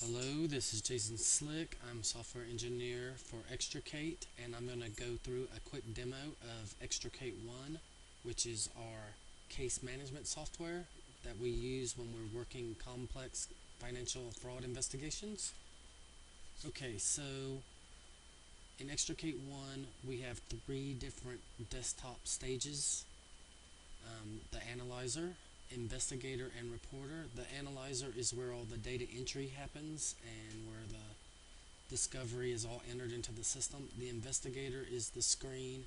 Hello, this is Jason Slick. I'm a software engineer for Xtricate, and I'm going to go through a quick demo of Xtricate 1, which is our case management software that we use when we're working complex financial fraud investigations. Okay, so in Xtricate 1, we have three different desktop stages. The analyzer, investigator, and reporter. The analyzer is where all the data entry happens and where the discovery is all entered into the system. The investigator is the screen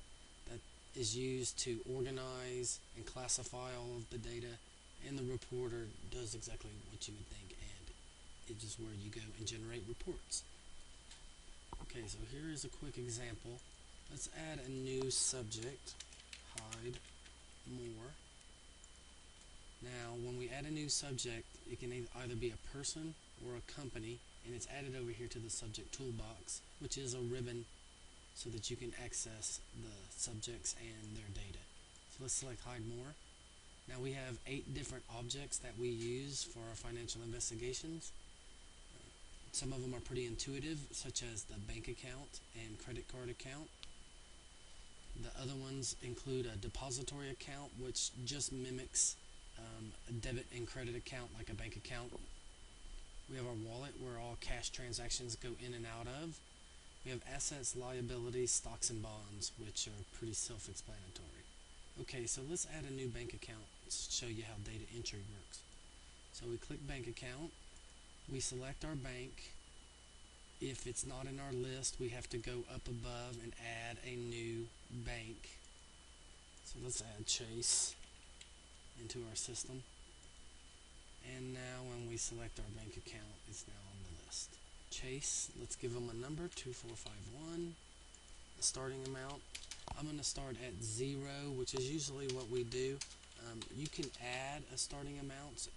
that is used to organize and classify all of the data, and the reporter does exactly what you would think, and it is where you go and generate reports. Okay, so here is a quick example. Let's add a new subject, hide more. Now, when we add a new subject, it can either be a person or a company, and it's added over here to the subject toolbox, which is a ribbon so that you can access the subjects and their data. So let's select hide more. Now we have 8 different objects that we use for our financial investigations. Some of them are pretty intuitive, such as the bank account and credit card account. The other ones include a depository account, which just mimics a debit and credit account like a bank account. We have our wallet where all cash transactions go in and out of. We have assets, liabilities, stocks, and bonds, which are pretty self-explanatory. Okay, so let's add a new bank account to show you how data entry works. So we click bank account, we select our bank. If it's not in our list, we have to go up above and add a new bank. So let's add Chase into our system. And now when we select our bank account, it's now on the list. Chase, let's give them a number, 2451. The starting amount, I'm going to start at 0, which is usually what we do. You can add a starting amount,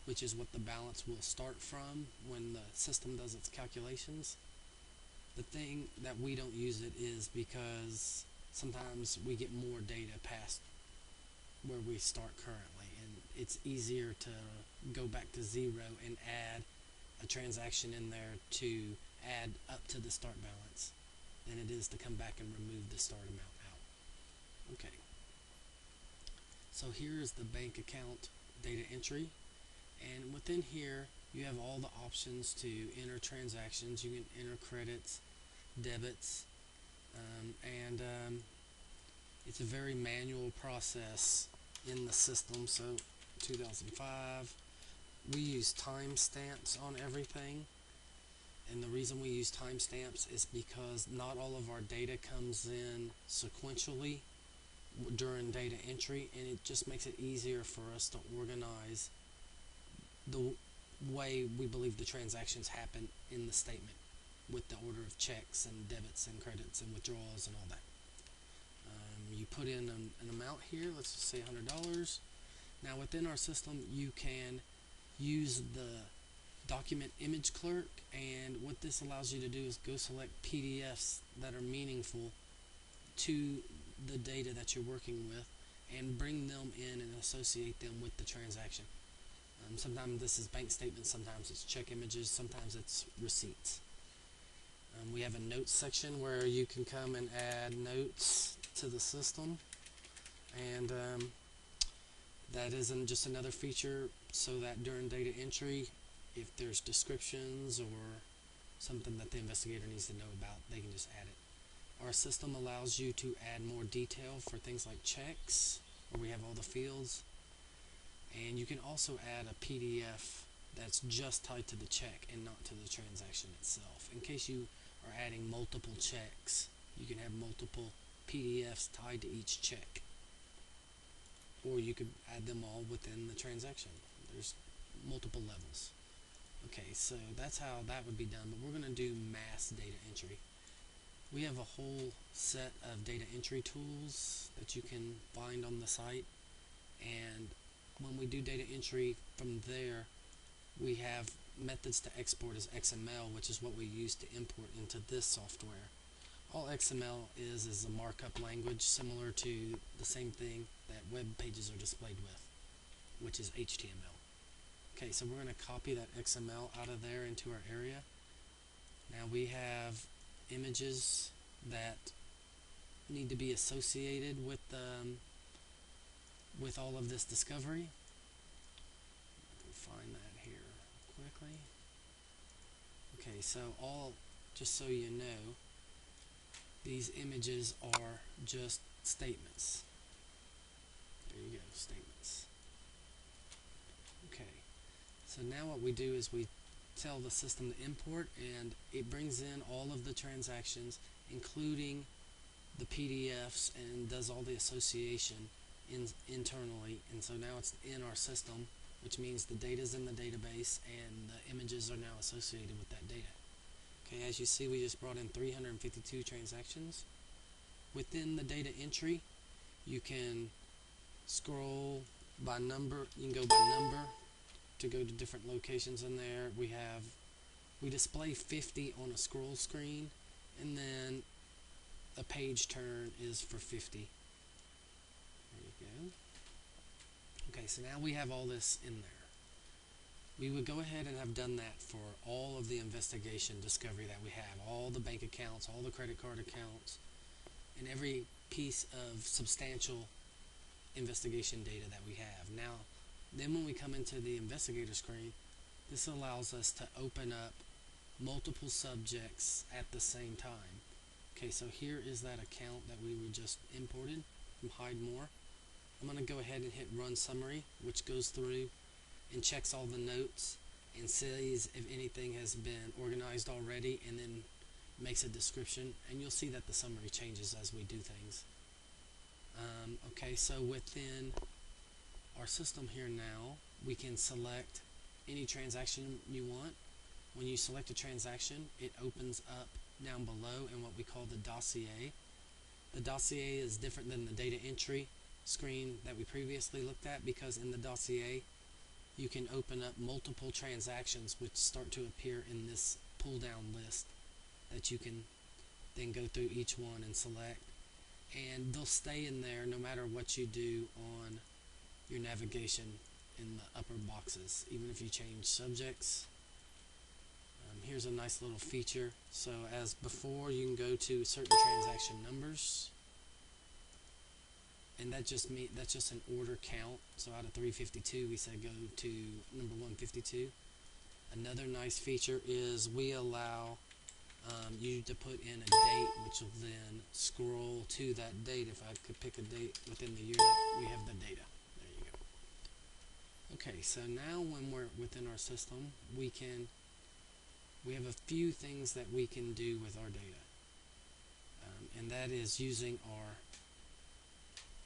which is what the balance will start from when the system does its calculations. The thing that we don't use it is because sometimes we get more data past where we start currently, and it's easier to go back to 0 and add a transaction in there to add up to the start balance than it is to come back and remove the start amount out. Okay, so here is the bank account data entry, and within here you have all the options to enter transactions. You can enter credits, debits, and it's a very manual process in the system. So 2005, we use timestamps on everything, and the reason we use timestamps is because not all of our data comes in sequentially during data entry, and it just makes it easier for us to organize the way we believe the transactions happen in the statement, with the order of checks and debits and credits and withdrawals and all that. You put in an amount here, let's just say $100. Now within our system you can use the document image clerk, and what this allows you to do is go select PDFs that are meaningful to the data that you're working with and bring them in and associate them with the transaction. Sometimes this is bank statements, sometimes it's check images, sometimes it's receipts. We have a notes section where you can come and add notes to the system, and that isn't just another feature so that during data entry, if there's descriptions or something that the investigator needs to know about, they can just add it. Our system allows you to add more detail for things like checks, where we have all the fields, and you can also add a PDF that's just tied to the check and not to the transaction itself. In case you are adding multiple checks, you can have multiple PDFs tied to each check, or you could add them all within the transaction. There's multiple levels. Okay, so that's how that would be done, but we're going to do mass data entry. We have a whole set of data entry tools that you can find on the site, and when we do data entry from there, we have methods to export as XML, which is what we use to import into this software. All XML is a markup language similar to the same thing that web pages are displayed with, which is HTML. Okay, so we're going to copy that XML out of there into our area. Now we have images that need to be associated with all of this discovery. I can find that here quickly. Okay, so just so you know, these images are just statements. There you go, statements. Okay, so now what we do is we tell the system to import, and it brings in all of the transactions, including the PDFs, and does all the association internally. And so now it's in our system, which means the data is in the database and the images are now associated with that data. Okay, as you see, we just brought in 352 transactions. Within the data entry, you can scroll by number. You can go by number to go to different locations in there. We display 50 on a scroll screen, and then a page turn is for 50. There you go. Okay, so now we have all this in there. We would go ahead and have done that for all of the investigation discovery that we have, all the bank accounts, all the credit card accounts, and every piece of substantial investigation data that we have. Now, then when we come into the investigator screen, this allows us to open up multiple subjects at the same time. Okay, so here is that account that we were just imported from Hide More. I'm going to go ahead and hit Run Summary, which goes through and checks all the notes and sees if anything has been organized already, and then makes a description, and you'll see that the summary changes as we do things. Okay, so within our system here now, we can select any transaction you want. When you select a transaction, it opens up down below in what we call the dossier. The dossier is different than the data entry screen that we previously looked at, because in the dossier you can open up multiple transactions which start to appear in this pull down list that you can then go through each one and select, and they'll stay in there no matter what you do on your navigation in the upper boxes, even if you change subjects. Here's a nice little feature. So as before, you can go to certain transaction numbers, and that's just an order count. So out of 352, we said go to number 152. Another nice feature is we allow you to put in a date, which will then scroll to that date. If I could pick a date within the year, we have the data. There you go. Okay, so now when we're within our system, we have a few things that we can do with our data, and that is using our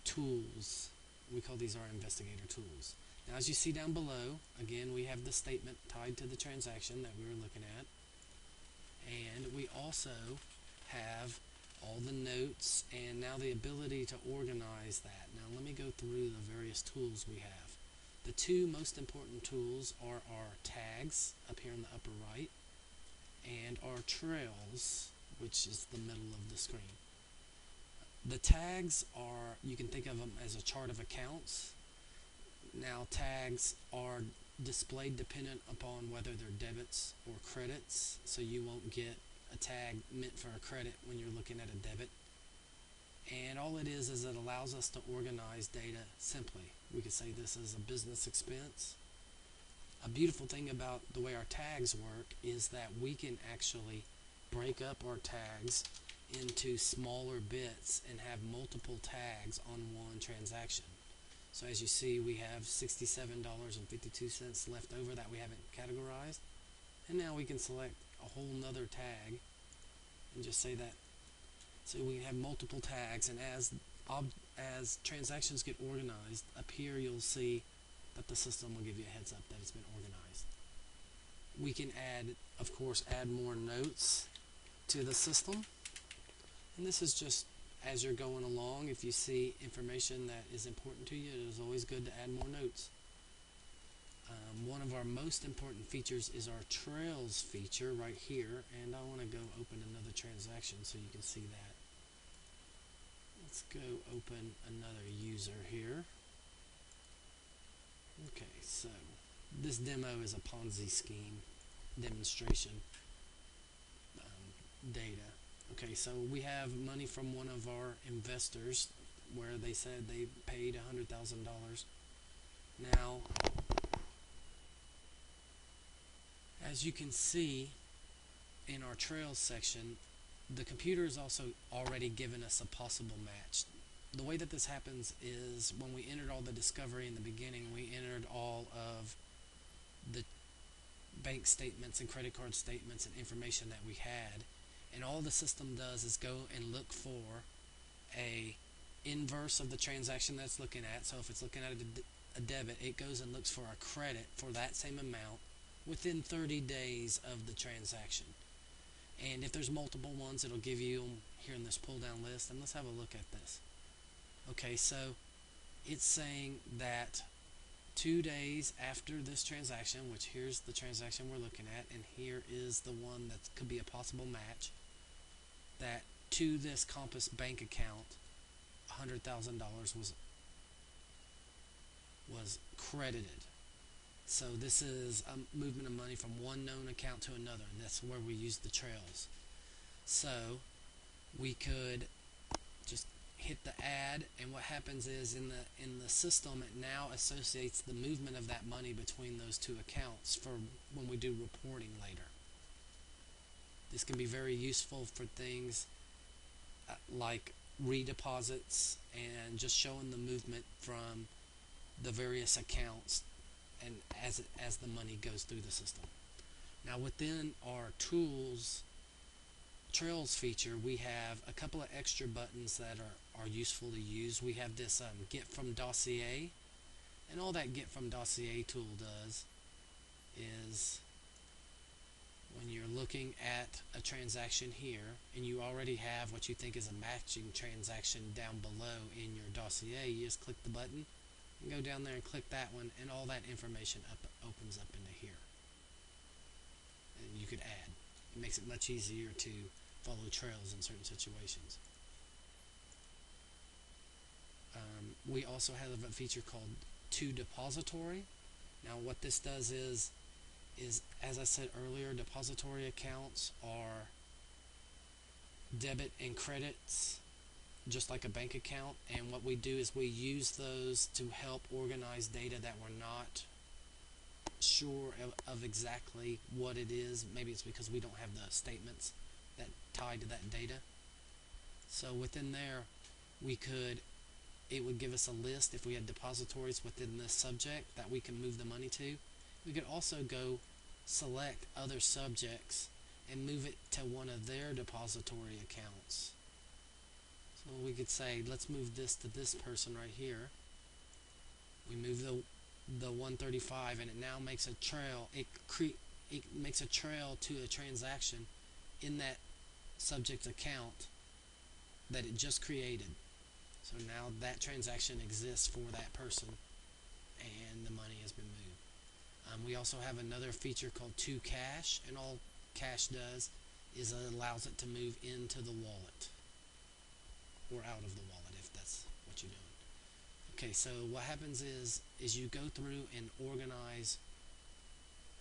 tools. We call these our investigator tools. Now, as you see down below, again, we have the statement tied to the transaction that we were looking at, and we also have all the notes and now the ability to organize that. Now let me go through the various tools we have. The two most important tools are our tags up here in the upper right, and our trails, which is the middle of the screen. The tags are, you can think of them as a chart of accounts. Now, tags are displayed dependent upon whether they're debits or credits, so you won't get a tag meant for a credit when you're looking at a debit. And all it is it allows us to organize data simply. We could say this is a business expense. A beautiful thing about the way our tags work is that we can actually break up our tags into smaller bits and have multiple tags on one transaction. So as you see, we have $67.52 left over that we haven't categorized, and now we can select a whole nother tag and just say that. So we have multiple tags, and as transactions get organized, up here you'll see that the system will give you a heads up that it's been organized. We can of course, add more notes to the system. And this is just as you're going along. If you see information that is important to you, it is always good to add more notes. One of our most important features is our trails feature right here, and I want to go open another transaction so you can see that. Let's go open another user here. Okay, so This demo is a Ponzi scheme demonstration data. Okay, so we have money from one of our investors where they said they paid $100,000. Now, as you can see in our trails section, the computer has also already given us a possible match. The way that this happens is when we entered all the discovery in the beginning, we entered all of the bank statements and credit card statements and information that we had, and all the system does is go and look for a inverse of the transaction that's looking at. So if it's looking at a debit, it goes and looks for a credit for that same amount within 30 days of the transaction. And if there's multiple ones, it'll give you them here in this pull down list. And let's have a look at this. Okay, so it's saying that 2 days after this transaction, which here's the transaction we're looking at, and here is the one that could be a possible match, that to this Compass bank account, $100,000 was credited. So this is a movement of money from one known account to another, and that's where we use the trails. So we could just hit the add, and what happens is in the system it now associates the movement of that money between those two accounts for when we do reporting later. This can be very useful for things like redeposits and just showing the movement from the various accounts and as the money goes through the system. Now within our tools trails feature, we have a couple of extra buttons that are useful to use. We have this get from dossier, and all that get from dossier tool does is when you're looking at a transaction here and you already have what you think is a matching transaction down below in your dossier, you just click the button and go down there and click that one, and all that information opens up into here, and you could add. It makes it much easier to follow trails in certain situations. We also have a feature called to depository. Now what this does is as I said earlier, depository accounts are debit and credits just like a bank account, and what we do is we use those to help organize data that we're not sure of exactly what it is. Maybe it's because we don't have the statements that tied to that data. So within there it would give us a list if we had depositories within this subject that we can move the money to. We could also go select other subjects and move it to one of their depository accounts. So we could say, let's move this to this person right here. We move the 135, and it now makes a trail. It makes a trail to a transaction in that subject account that it just created. So now that transaction exists for that person, and the money has been moved. We also have another feature called to cache, and all cache does is it allows it to move into the wallet or out of the wallet if that's what you're doing. Okay, so what happens is you go through and organize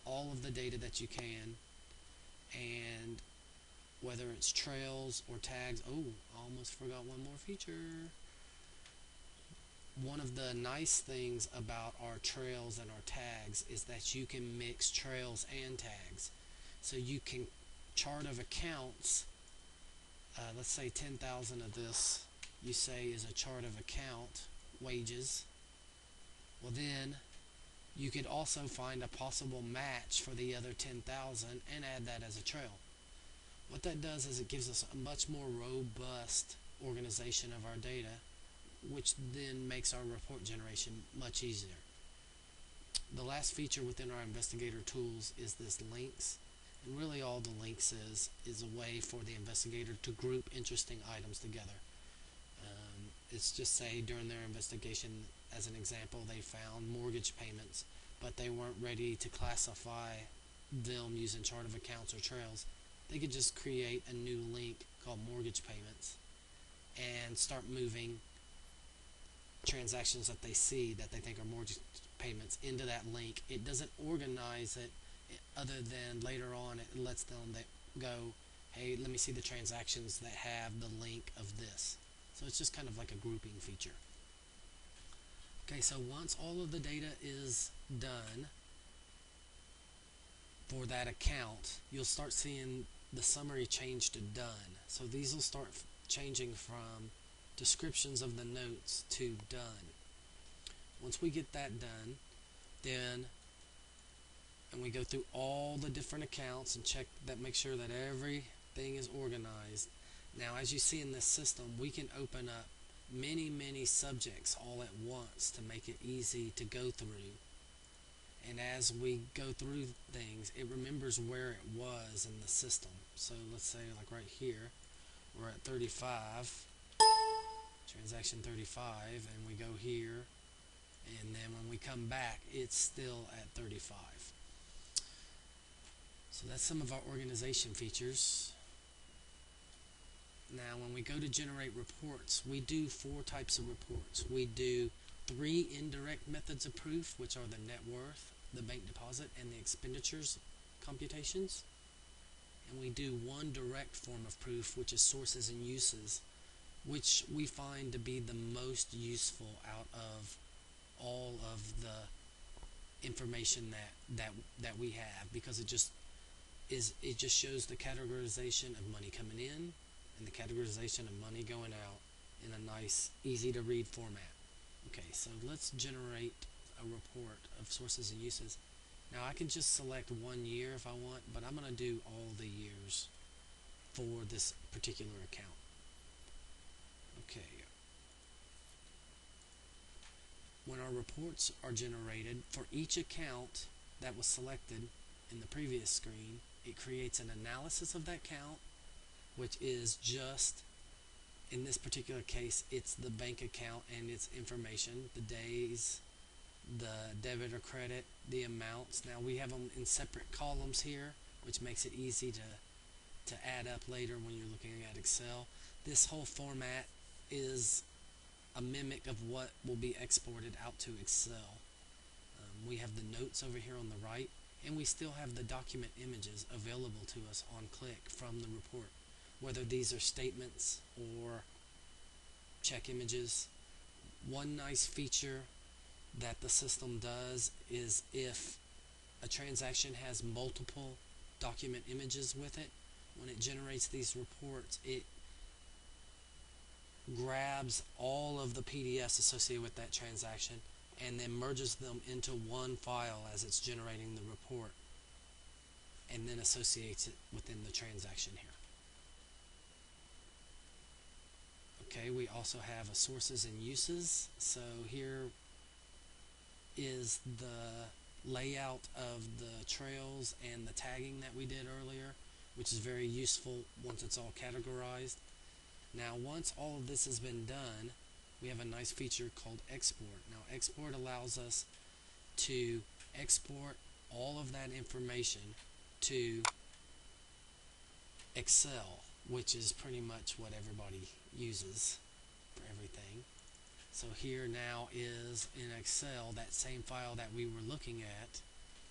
all of the data that you can, and whether it's trails or tags. Oh, I almost forgot one more feature. One of the nice things about our trails and our tags is that you can mix trails and tags. So you can chart of accounts, let's say 10,000 of this you say is a chart of account wages. Well, then you could also find a possible match for the other 10,000 and add that as a trail. What that does is it gives us a much more robust organization of our data, which then makes our report generation much easier. The last feature within our investigator tools is this links, and really all the links is a way for the investigator to group interesting items together. It's just say during their investigation, as an example, they found mortgage payments, but they weren't ready to classify them using chart of accounts or trails. They could just create a new link called mortgage payments and start moving transactions that they see that they think are payments into that link. It doesn't organize it other than later on it lets them go, hey, let me see the transactions that have the link of this. So it's just kind of like a grouping feature. Okay, so once all of the data is done for that account, you'll start seeing the summary change to done. So these will start changing from descriptions of the notes to done. Once we get that done, then and we go through all the different accounts and check that, make sure that everything is organized. Now, as you see in this system, we can open up many subjects all at once to make it easy to go through. And as we go through things, it remembers where it was in the system. So let's say like right here, we're at 35, transaction 35, and we go here, and then when we come back, it's still at 35. So that's some of our organization features. Now when we go to generate reports, we do 4 types of reports. We do 3 indirect methods of proof, which are the net worth, the bank deposit, and the expenditures computations. And we do 1 direct form of proof, which is sources and uses, which we find to be the most useful out of all of the information that we have, because it just shows the categorization of money coming in and the categorization of money going out in a nice, easy to read format. Okay, so let's generate a report of sources and uses. Now I can just select 1 year if I want, but I'm going to do all the years for this particular account. Okay. When our reports are generated for each account that was selected in the previous screen, it creates an analysis of that account, which is just, in this particular case, it's the bank account and its information, the days, the debit or credit, the amounts. Now we have them in separate columns here, which makes it easy to add up later when you're looking at Excel. This whole format is a mimic of what will be exported out to Excel. We have the notes over here on the right, and we still have the document images available to us on click from the report, whether these are statements or check images. One nice feature that the system does is if a transaction has multiple document images with it, when it generates these reports, it grabs all of the PDFs associated with that transaction and then merges them into one file as it's generating the report, and then associates it within the transaction here. Okay, we also have a sources and uses. So here is the layout of the trails and the tagging that we did earlier, which is very useful once it's all categorized. Now once all of this has been done, we have a nice feature called export. Now export allows us to export all of that information to Excel, which is pretty much what everybody uses for everything. So here now is in Excel that same file that we were looking at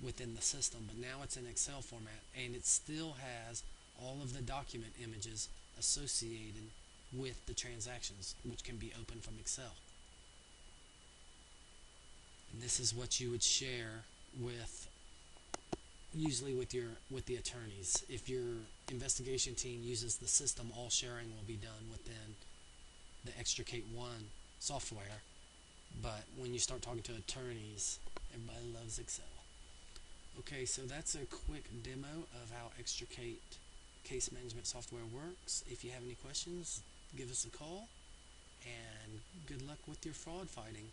within the system, but now it's in Excel format, and it still has all of the document images associated with the transactions, which can be opened from Excel. And this is what you would share with, usually with the attorneys. If your investigation team uses the system, all sharing will be done within the Xtricate 1 software. But when you start talking to attorneys, everybody loves Excel. Okay, so that's a quick demo of how Xtricate case management software works. If you have any questions, give us a call, and good luck with your fraud fighting.